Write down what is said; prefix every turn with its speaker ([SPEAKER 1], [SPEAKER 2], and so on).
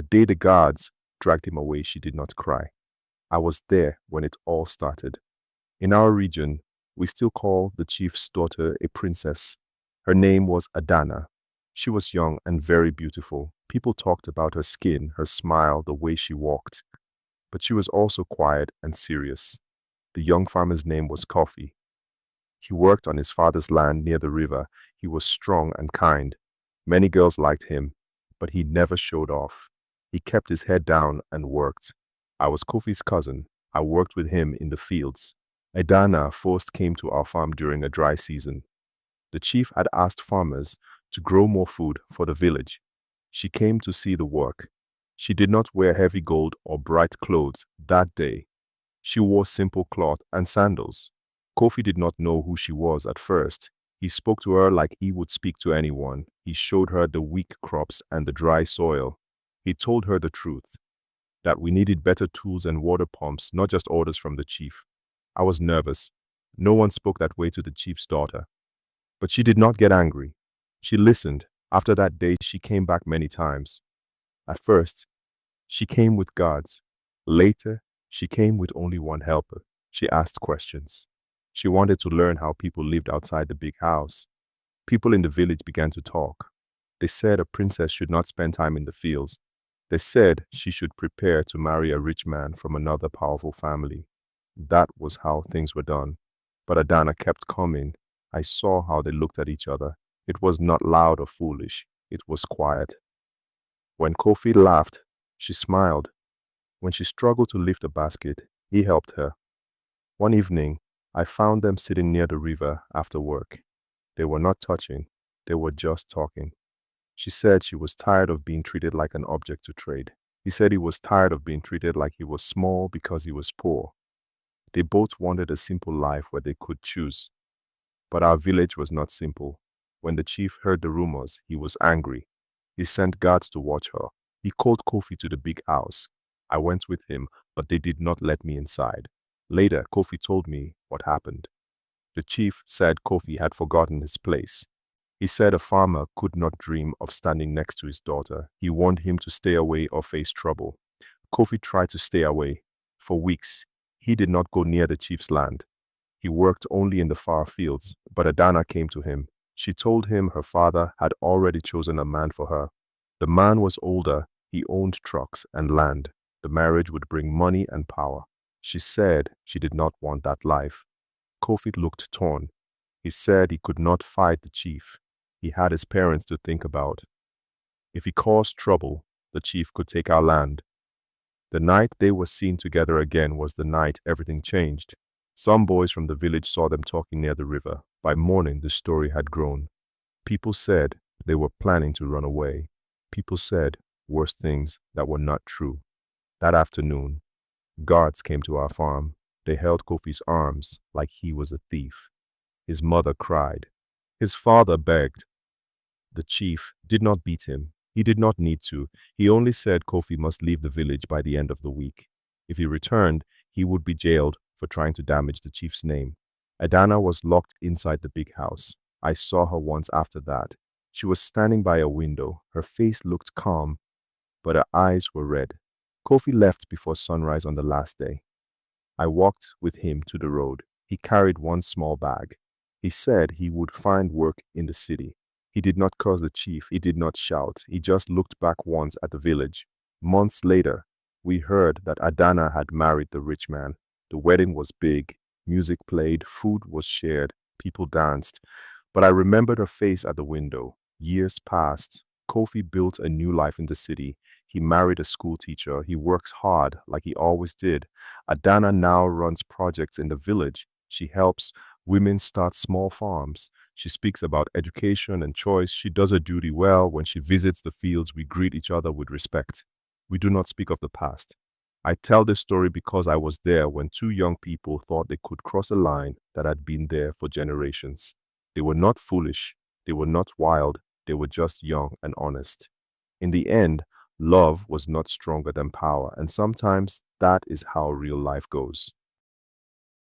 [SPEAKER 1] The day the guards dragged him away, she did not cry. I was there when it all started. In our region, we still call the chief's daughter a princess. Her name was Adana. She was young and very beautiful. People talked about her skin, her smile, the way she walked. But she was also quiet and serious. The young farmer's name was Kofi. He worked on his father's land near the river. He was strong and kind. Many girls liked him, but he never showed off. He kept his head down and worked. I was Kofi's cousin. I worked with him in the fields. Adana first came to our farm during a dry season. The chief had asked farmers to grow more food for the village. She came to see the work. She did not wear heavy gold or bright clothes that day. She wore simple cloth and sandals. Kofi did not know who she was at first. He spoke to her like he would speak to anyone. He showed her the weak crops and the dry soil. He told her the truth, that we needed better tools and water pumps, not just orders from the chief. I was nervous. No one spoke that way to the chief's daughter. But she did not get angry. She listened. After that day, she came back many times. At first, she came with guards. Later, she came with only one helper. She asked questions. She wanted to learn how people lived outside the big house. People in the village began to talk. They said a princess should not spend time in the fields. They said she should prepare to marry a rich man from another powerful family. That was how things were done. But Adana kept coming. I saw how they looked at each other. It was not loud or foolish. It was quiet. When Kofi laughed, she smiled. When she struggled to lift a basket, he helped her. One evening, I found them sitting near the river after work. They were not touching. They were just talking. She said she was tired of being treated like an object to trade. He said he was tired of being treated like he was small because he was poor. They both wanted a simple life where they could choose. But our village was not simple. When the chief heard the rumors, he was angry. He sent guards to watch her. He called Kofi to the big house. I went with him, but they did not let me inside. Later, Kofi told me what happened. The chief said Kofi had forgotten his place. He said a farmer could not dream of standing next to his daughter. He warned him to stay away or face trouble. Kofi tried to stay away. For weeks, he did not go near the chief's land. He worked only in the far fields, but Adana came to him. She told him her father had already chosen a man for her. The man was older, he owned trucks and land. The marriage would bring money and power. She said she did not want that life. Kofi looked torn. He said he could not fight the chief. He had his parents to think about. If he caused trouble, the chief could take our land. The night they were seen together again was the night everything changed. Some boys from the village saw them talking near the river. By morning, the story had grown. People said they were planning to run away. People said worse things that were not true. That afternoon, guards came to our farm. They held Kofi's arms like he was a thief. His mother cried. His father begged. The chief did not beat him. He did not need to. He only said Kofi must leave the village by the end of the week. If he returned, he would be jailed for trying to damage the chief's name. Adana was locked inside the big house. I saw her once after that. She was standing by a window. Her face looked calm, but her eyes were red. Kofi left before sunrise on the last day. I walked with him to the road. He carried one small bag. He said he would find work in the city. He did not curse the chief. He did not shout. He just looked back once at the village. Months later, we heard that Adana had married the rich man. The wedding was big. Music played. Food was shared. People danced. But I remembered her face at the window. Years passed. Kofi built a new life in the city. He married a school teacher. He works hard like he always did. Adana now runs projects in the village. She helps women start small farms. She speaks about education and choice. She does her duty well. When she visits the fields, we greet each other with respect. We do not speak of the past. I tell this story because I was there when two young people thought they could cross a line that had been there for generations. They were not foolish. They were not wild. They were just young and honest. In the end, love was not stronger than power, and sometimes that is how real life goes.